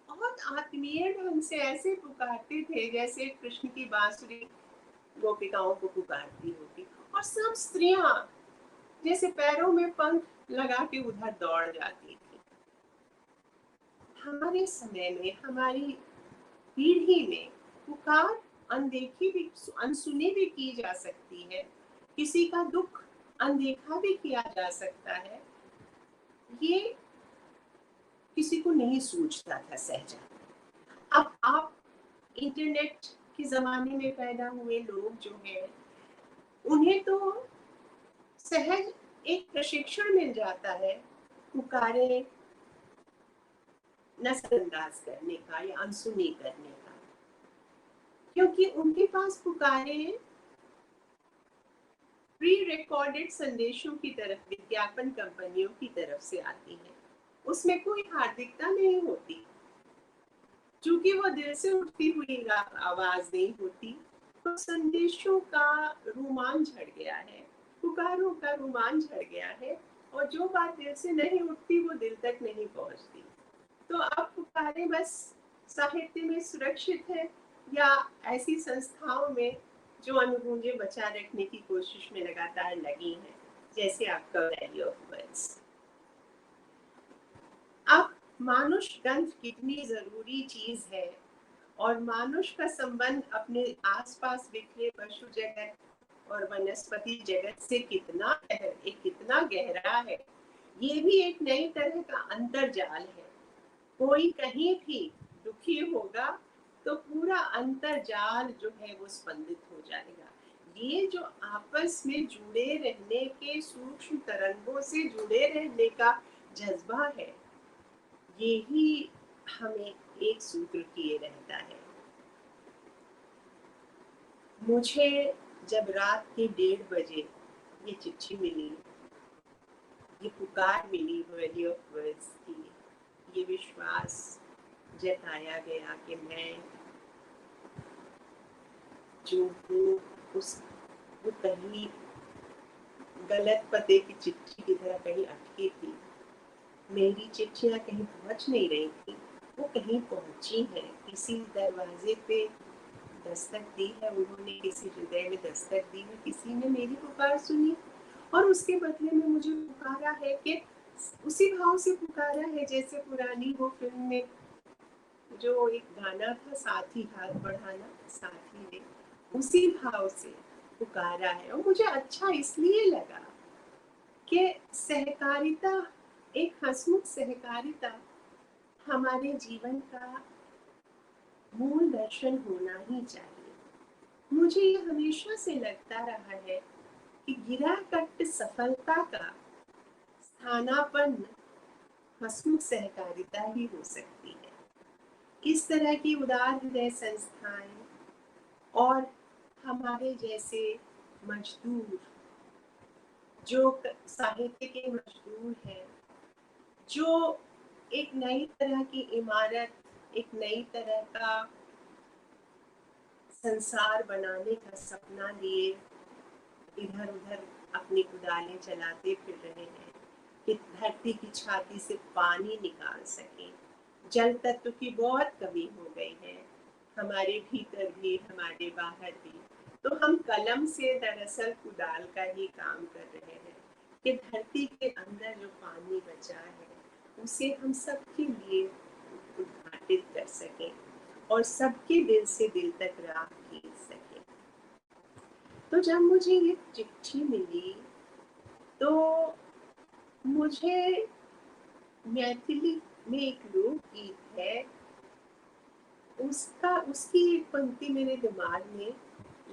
बहुत आत्मीय ढंग से ऐसे पुकारते थे जैसे कृष्ण की बांसुरी गोपिकाओं को पुकारती होती। और सब स्त्रियां जैसे पैरों में पंख लगा के उधर दौड़ जाती थी। हमारे समय में, हमारी पीढ़ी में पुकार अनदेखी भी, अनसुनी भी की जा सकती है। किसी का दुख अनदेखा भी किया जा सकता है। ये किसी को नहीं सूझता था सहजा। अब आप इंटरनेट के जमाने में पैदा हुए लोग जो हैं, उन्हें तो सहज एक प्रशिक्षण मिल जाता है पुकारे नजरअंदाज करने का या अनसुनी करने का, क्योंकि उनके पास पुकारे प्री रिकॉर्डेड संदेशों की तरफ, विज्ञापन कंपनियों की तरफ से आती है। उसमें कोई हार्दिकता नहीं होती, क्योंकि वो दिल से उठती हुई आवाज नहीं होती। तो संदेशों का रोमांच झड़ गया है, पुकारों का रोमांच झड़ गया है, और जो बात दिल से नहीं उठती वो दिल तक नहीं पहुंचती। तो अब पुकारें बस साहित्य में सुरक्षित है या ऐसी संस्थाओं में जो अनुगूंजे बचा रखने की कोशिश में लगातार लगी हैं, जैसे आपका वैली ऑफ वर्ड्स। अब मानुष गंध कितनी जरूरी चीज है और मानुष का संबंध अपने आसपास बिखरे पशु जगत और वनस्पति जगत से कितना गहरा है, ये भी एक नई तरह का अंतर्जाल है। कोई कहीं भी दुखी होगा तो पूरा अंतर्जाल जो है वो स्पंदित हो जाएगा। ये जो आपस में जुड़े रहने के, सूक्ष्म तरंगों से जुड़े रहने का जज्बा है, ये ही हमें एक सूत्र किए रहता है। मुझे जब रात के 1:30 बजे ये चिट्ठी मिली, ये पुकार मिली वैली ऑफ वर्ड्स की, ये विश्वास जताया गया कि मैं जो हूँ वो कहीं गलत पते की चिट्ठी की तरह कहीं अटकी थी। मेरी चिट्ठियाँ कहीं पहुँच नहीं रही थी, वो कहीं पहुँची है। किसी दरवाजे पे दस्तक दी है उन्होंने, किसी हृदय में दस्तक दी है, किसी ने मेरी पुकार सुनी और उसके बदले में मुझे पुकारा है कि उसी भाव से पुकारा है जैसे पुरानी वो फिल्म में जो एक गाना था, साथी हाथ बढ़ाना साथी ने, उसी भाव से पुकारा है। और मुझे अच्छा इसलिए लगा कि सहकारिता, एक हंसमुख सहकारिता हमारे जीवन का मूल दर्शन होना ही चाहिए। मुझे ये हमेशा से लगता रहा है कि गिराकट सफलता का स्थानापन्न हंसमुख सहकारिता ही हो सकती है। इस तरह की उदार हृदय संस्थाएं और हमारे जैसे मजदूर, जो साहित्य के मजदूर हैं, जो एक नई तरह की इमारत, एक नई तरह का संसार बनाने का सपना लिए इधर उधर अपनी कुदालें चलाते फिर रहे हैं कि धरती की छाती से पानी निकाल सकें। जल तत्व की बहुत कमी हो गई है, हमारे भीतर भी हमारे बाहर भी। तो हम कलम से दरअसल कुदाल का ही काम कर रहे हैं कि धरती के अंदर जो पानी बचा है उसे हम सबके लिए उद्घाटित कर सकें। और सबके दिल से दिल तक राह खींच सके। तो जब मुझे ये चिट्ठी मिली तो मुझे मैथिली में एक लोकगीत है, उसकी एक पंक्ति मेरे दिमाग में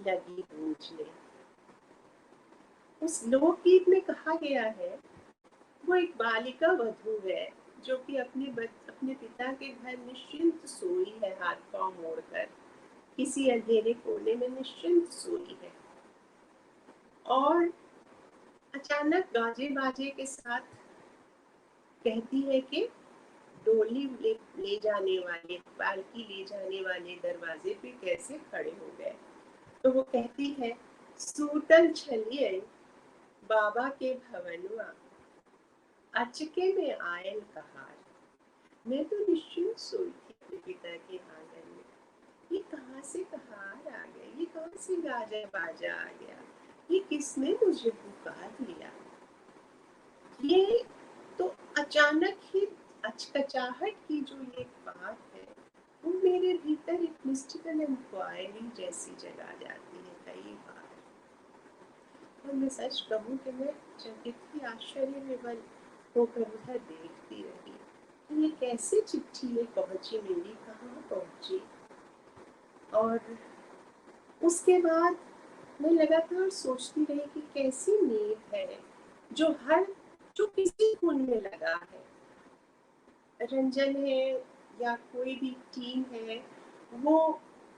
लगी गूंजने। उस लोकगीत में कहा गया है, वो एक बालिका वधू है जो कि अपने पिता के घर निश्चिंत सोई है, हाथ पांव मोड़कर किसी अंधेरे कोने में निश्चिंत सोई है, और अचानक गाजे बाजे के साथ कहती है कि डोली ले जाने वाले, पालकी ले जाने वाले दरवाजे पे कैसे खड़े हो गए। तो वो कहती है, सूतल छलिए बाबा के भवनुआ, अचके में आयल कहार। मैं तो निश्चिंत सोई थी अपने पिता के आंगन में, ये कहाँ से कहार आ गया, ये कहाँ से गाजा बाजा आ गया, ये किसने मुझे पुकार लिया। ये तो अचानक ही अचकचाहट की जो ये बात है, वो मेरे भीतर एक मिस्टिकल इंक्वायरी जैसी जगा जाती है कई बार। और मैं सच कहूँ कि मैं चकित ही आश्चर्य में होकर उधर देखती रही, ये कैसे चिट्ठी ये पहुंची, मेरी कहाँ पहुंची। और उसके बाद मैं लगातार सोचती रही कि कैसी नींद है जो किसी खून में लगा है। रंजन है या कोई भी टीम है, वो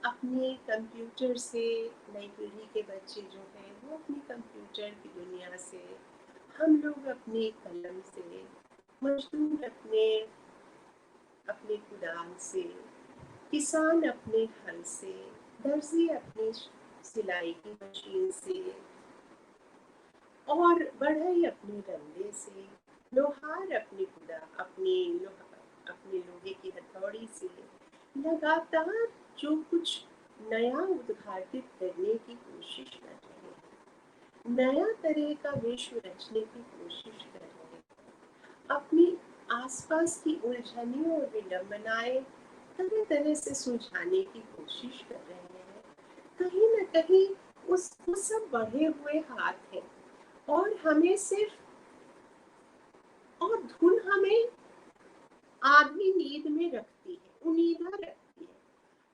अपने कंप्यूटर से, नई पीढ़ी के बच्चे जो हैं वो अपनी कंप्यूटर की दुनिया से, हम लोग अपने कलम से, मजदूर अपने अपने कुदाल से, किसान अपने हल से, दर्जी अपनी सिलाई की मशीन से, और बढ़ई अपने डंडे से, लोहार अपनी अपने लोहे की हथौड़ी से लगातार जो कुछ नया उद्घाटित करने की कोशिश कर रहे हैं, नया तरह का विश्व रचने की कोशिश कर रहे हैं, अपनी आसपास की उलझनें और विडंबनाएं तरह तरह से सुलझाने की कोशिश कर रहे हैं। कहीं न कहीं वो सब बढ़े हुए हाथ हैं, और हमें सिर्फ, और धुन हमें आधी नींद में रखती है, उनीदा रखती है।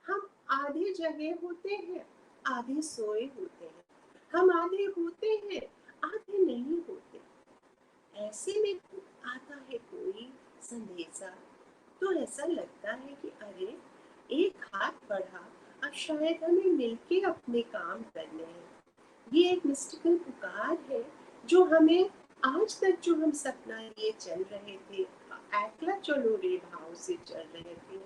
हम आधे जगे होते हैं, आधे सोए होते हैं, हम आधे होते हैं, आधे नहीं होते। ऐसे में आता है कोई संदेशा, तो ऐसा लगता है कि अरे एक हाथ बढ़ा, अब शायद हमें मिलके अपने काम करने हैं। ये एक मिस्टिकल पुकार है जो हमें आज तक, जो हम सपना लिए चल रहे थे, एकला चलो रे भाव से चल रहे थे,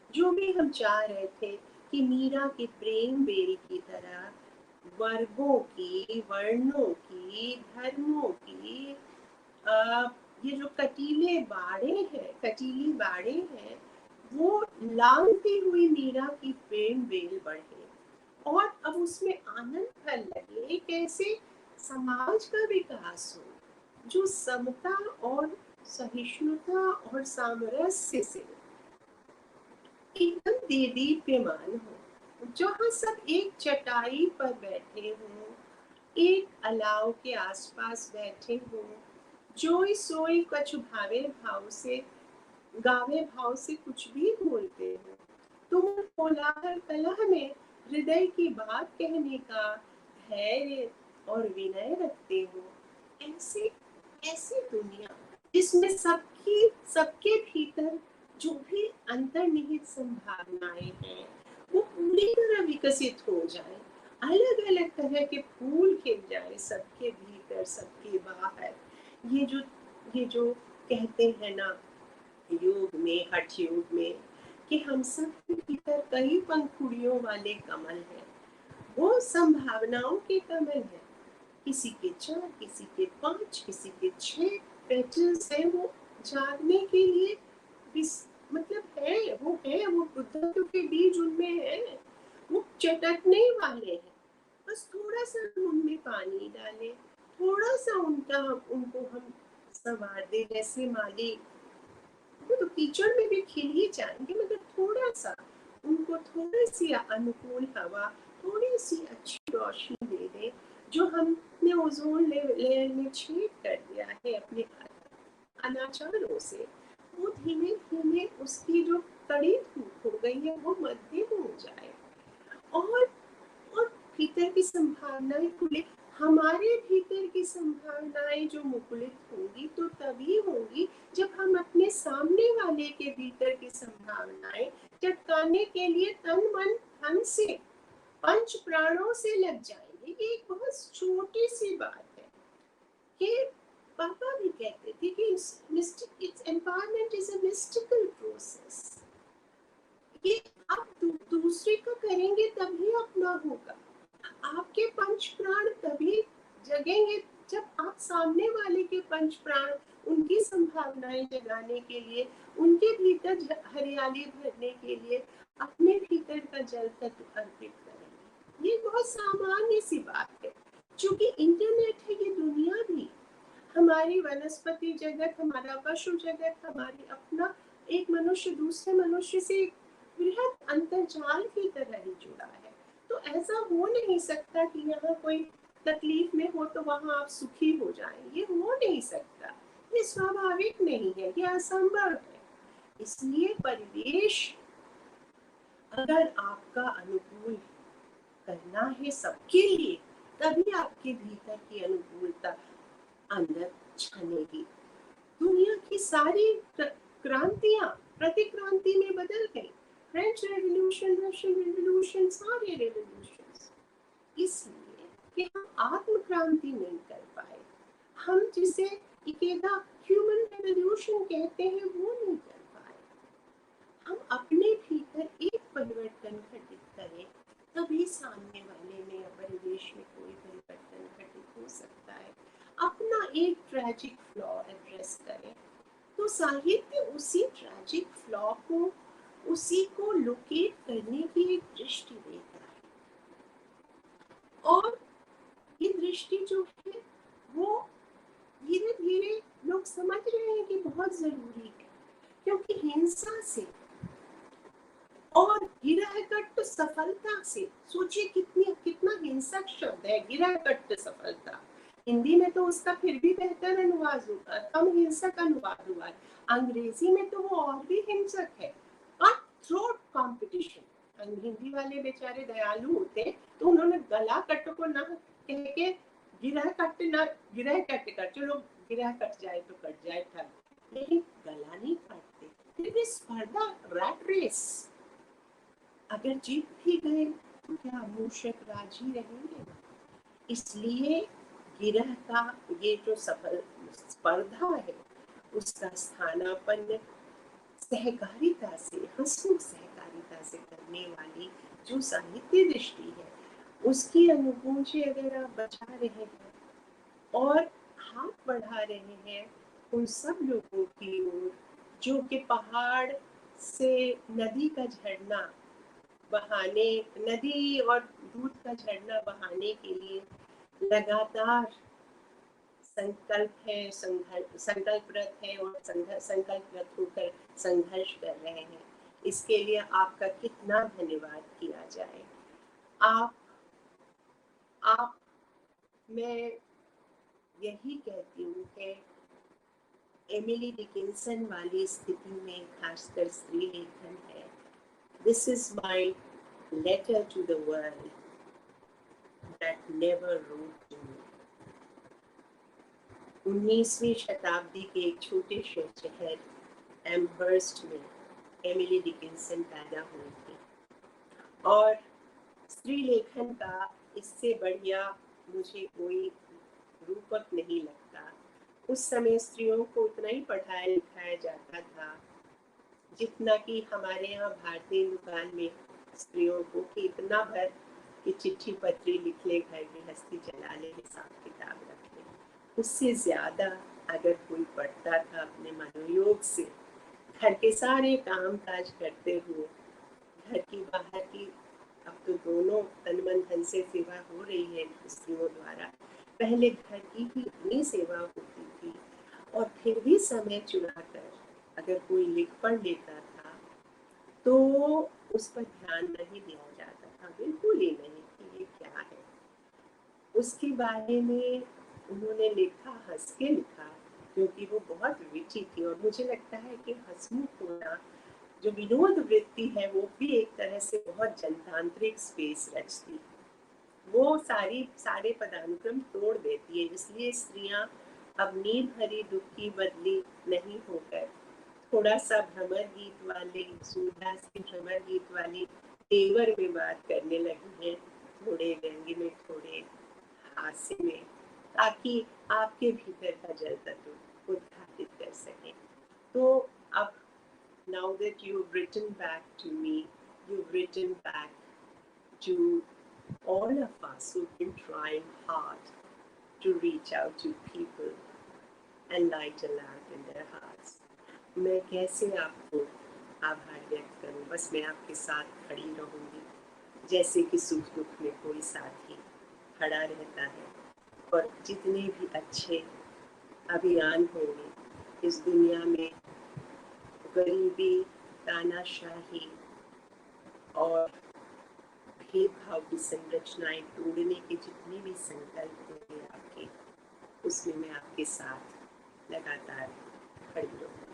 जो भी हम चाह रहे थे कि मीरा के प्रेम बेल की तरह वर्गों की, वर्णों की, धर्मों की, ये जो कटीली बाड़े हैं, वो लांघती हुई मीरा की प्रेम बेल बढ़े, और अब उसमें आनंद फल लगे। कैसे समाज का विकास हो जो समता और सहिष्णुता और सामरस्य से एकदम देदीप्यमान हो, जहाँ सब एक चटाई पर बैठे हों, एक अलाव के आसपास बैठे हों, जोई सोई कछु भावे भाव से, गावे भाव से कुछ भी बोलते हो, तुम कोलाहल कलह में हृदय की बात कहने का धैर्य और विनय रखते हो। ऐसी ऐसी दुनिया जिसमें सबके भीतर जो भी अंतर्निहित संभावनाएं हैं वो पूरी तरह विकसित हो जाए, अलग अलग तरह के फूल खिल जाए सबके भीतर, सबके बाहर। ये जो कहते हैं ना योग में, हठ योग में, कि हम सब के भीतर कई पंखुड़ियों वाले कमल हैं, वो संभावनाओं के कमल हैं। किसी के 4, किसी के 5, किसी के 6 पेटल्स हैं, वो जागने के लिए मतलब है, वो बुद्धत्व के बीज उनमें है, वो चटकने वाले हैं। बस थोड़ा सा हम उनमें पानी डालें, थोड़ा सा उनको हम संवार दें, जैसे माली वो तो कीचड़ में भी खिल ही जाएंगे, मगर थोड़ा सा उनको थोड़ी सी अनुकूल हवा, थोड़ी सी अच्छी रोशनी दे दें, जो हमने ओजोन लेयर में छेद कर दिया है अपने अनाचारों से, वो धीमे धीमे उसकी जो कड़ी धूप हो गई है वो मध्यम हो जाए, और और भीतर की संभावनाएं खुले। हमारे भीतर की संभावनाएं जो मुकुलित होंगी तो तभी होंगी जब हम अपने सामने वाले के भीतर की संभावनाएं चटकाने के लिए तन मन धन से, पंच प्राणों से लग जाएंगे। ये एक बहुत छोटी सी बात है कि पापा भी कहते थे कि it's empowerment is a mystical process. ये आप दूसरे का करेंगे तभी अपना होगा। आपके पंच प्राण तभी जगेंगे जब आप सामने वाले के पंच प्राण, उनकी संभावनाएं जगाने के लिए, उनके भीतर हरियाली भरने के लिए अपने भीतर का जल तत्व अर्पित करेंगे। ये बहुत सामान्य सी बात है। क्योंकि इंटरनेट है ये दुनिया भी, हमारी वनस्पति जगत, हमारा पशु जगत, हमारी अपना एक मनुष्य दूसरे मनुष्य से बृहद अंतरजाल की तरह ही जुड़ा है। तो ऐसा हो नहीं सकता कि यहाँ कोई तकलीफ में हो तो वहां आप सुखी हो जाएं, ये हो नहीं सकता, ये स्वाभाविक नहीं है, ये असंभव है। इसलिए परिवेश अगर आपका अनुकूल करना है सबके लिए, तभी आपके भीतर की अनुकूलता अंदर छनेगी। दुनिया की सारी क्रांतियां प्रतिक्रांति में बदल गई। फ्रेंच रेवोल्यूशन, रशियन रेवोल्यूशन, सारे रेवोल्यूशंस, इसलिए कि हम आत्म क्रांति नहीं कर पाए। हम जिसे इकेगा ह्यूमन रेवोल्यूशन कहते हैं वो नहीं कर पाए। हम अपने भीतर एक परिवर्तन घटित करें तभी सामने वाले में या परिवेश में कोई परिवर्तन घटित हो सकता है। अपना एक ट्रैजिक फ्लॉ एड्रेस करें तो साहित्य उसी ट्रैजिक फ्लॉ को, उसी को लोकेट करने की एक दृष्टि देता है, और ये दृष्टि जो है वो धीरे धीरे लोग समझ रहे हैं कि बहुत जरूरी है। क्योंकि हिंसा से और गिरहकट सफलता से, सोचिए कितना हिंसक शब्द है गिरहकट सफलता। हिंदी में तो उसका फिर भी बेहतर अनुवाद हुआ, कम हिंसक अनुवाद हुआ है। अंग्रेजी में तो वो और भी हिंसक है, कट थ्रोट कॉम्पिटिशन। हिंदी वाले बेचारे दयालु होते, तो उन्होंने गला कट को ना कह के गिरह कट कर, चलो गिरह कट जाए तो कट जाए ठग, लेकिन गला नहीं काटते। फिर भी स्पर्धा, रैट रेस, अगर जीत भी गए तो क्या मूषक राजी रहेंगे? इसलिए गिरह का ये जो सफल स्पर्धा है उसका स्थानापन्न सहकारिता से, हंसमुख सहकारिता से करने वाली जो साहित्य दृष्टि है उसकी अनुकूल से अगर आप बचा रहे हैं और हाथ बढ़ा रहे हैं उन सब लोगों की ओर जो कि पहाड़ से नदी का झरना बहाने, नदी और दूध का झरना बहाने के लिए लगातार संकल्प है, संकल्परत है और संकल्परत होकर संघर्ष कर रहे हैं। इसके लिए आपका कितना धन्यवाद किया जाए। आप मैं यही कहती हूँ कि एमिली डिकिंसन वाली स्थिति में खासकर स्त्री लेखन है। This is my letter to the world that never wrote to me. 19वीं शताब्दी के एक छोटे से शहर एमहर्स्ट में एमिली डिकिंसन पैदा हुई थी, और स्त्री लेखन का इससे बढ़िया मुझे कोई रूपक नहीं लगता। उस समय स्त्रियों को उतना ही पढ़ाया लिखाया जाता था जितना कि हमारे यहाँ भारतीय दुकान में स्त्रियों को कि इतना भर कि चिट्ठी पत्री लिख ले, घर गृहस्थी चला ले, हिसाब किताब रख ले। उससे ज्यादा अगर कोई पढ़ता था अपने मनोयोग से, घर के सारे काम काज करते हुए, घर की बाहर की, अब तो दोनों तन मन धन से सेवा हो रही है स्त्रियों द्वारा, पहले घर की भी इतनी सेवा होती थी। और फिर भी समय चुरा कर अगर कोई लिख पढ़ लेता था तो उस पर ध्यान नहीं दिया जाता था, बिल्कुल ही नहीं कि ये क्या है। उसके बारे में उन्होंने लिखा, हंस के लिखा, क्योंकि वो बहुत विची थी। और मुझे लगता है कि हंसमुख होना, जो विनोद वृत्ति है, वो भी एक तरह से बहुत जनतांत्रिक स्पेस रचती। वो सारे पदानुक्रम तोड़ देती है। इसलिए स्त्रियां अब नींद भरी दुख की बदली नहीं होकर थोड़ा सा भ्रमर गीत वाले, सूरदास के भ्रमर गीत वाले तेवर में बात करने लगी हैं, थोड़े व्यंग्य में, थोड़े हास्य में, ताकि आपके भीतर का जल तत्व उद्घाटित कर सकें। तो अब, now that you've written back to me, you've written back to all of us who've been trying hard to reach out to people and light a lamp in their hearts. मैं कैसे आपको आभार व्यक्त करूं? बस मैं आपके साथ खड़ी रहूंगी, जैसे कि सुख दुख में कोई साथी खड़ा रहता है। और जितने भी अच्छे अभियान होंगे इस दुनिया में, गरीबी, तानाशाही और भेदभाव की संरचनाएं तोड़ने के जितने भी संकल्प होंगे आपके, उसमें मैं आपके साथ लगातार खड़ी रहूंगी।